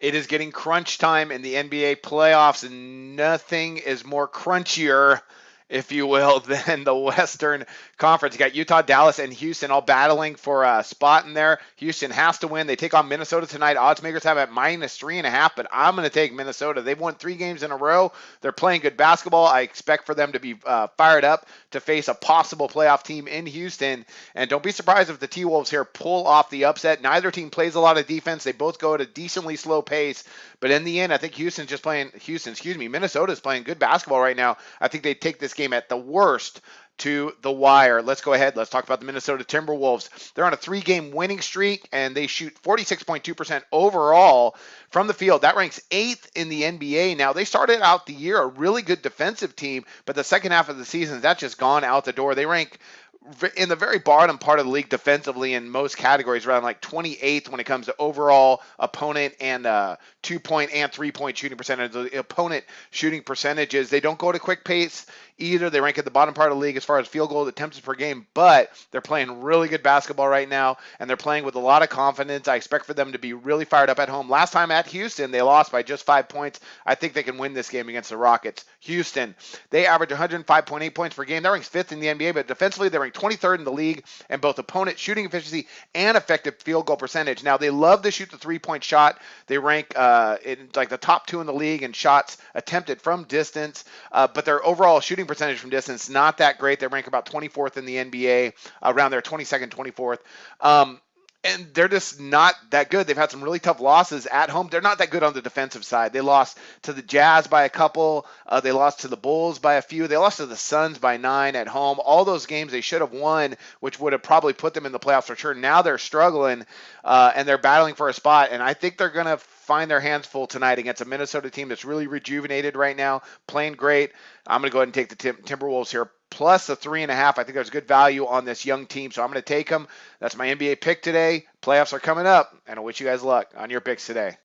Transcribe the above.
It is getting crunch time in the NBA playoffs, and nothing is more crunchier, if you will, than the Western Conference. You got Utah, Dallas, and Houston all battling for a spot in there. Houston has to win. They take on Minnesota tonight. Odds makers have it -3.5, but I'm going to take Minnesota. They've won 3 games in a row. They're playing good basketball. I expect for them to be fired up to face a possible playoff team in Houston. And don't be surprised if the T-Wolves here pull off the upset. Neither team plays a lot of defense. They both go at a decently slow pace. But in the end, I think Minnesota's playing good basketball right now. I think they take this game at the worst to the wire. Let's go ahead. Let's talk about the Minnesota Timberwolves. They're on a 3-game winning streak, and they shoot 46.2% overall from the field. That ranks 8th in the NBA. Now, they started out the year a really good defensive team, but the second half of the season, that's just gone out the door. They rank in the very bottom part of the league defensively in most categories, around like 28th when it comes to overall opponent and 2-point and 3-point shooting percentage. The opponent shooting percentages, they don't go at a quick pace either. They rank at the bottom part of the league as far as field goal attempts per game, but they're playing really good basketball right now, and they're playing with a lot of confidence. I expect for them to be really fired up at home. Last time at Houston, they lost by just 5 points. I think they can win this game against the Rockets. Houston, they average 105.8 points per game. That ranks 5th in the NBA, but defensively, they rank 23rd in the league in both opponent shooting efficiency and effective field goal percentage. Now, they love to shoot the 3-point shot. They rank in like the top 2 in the league in shots attempted from distance, but their overall shooting percentage from distance not that great. They rank about 24th in the NBA, around there, 22nd, 24th. And they're just not that good. They've had some really tough losses at home. They're not that good on the defensive side. They lost to the Jazz by a couple. They lost to the Bulls by a few. They lost to the Suns by 9 at home. All those games they should have won, which would have probably put them in the playoffs for sure. Now they're struggling, and they're battling for a spot. And I think they're going to find their hands full tonight against a Minnesota team that's really rejuvenated right now, playing great. I'm going to go ahead and take the Timberwolves here plus the 3.5. I think there's good value on this young team, so I'm going to take them. That's my NBA pick today. Playoffs are coming up, and I wish you guys luck on your picks today.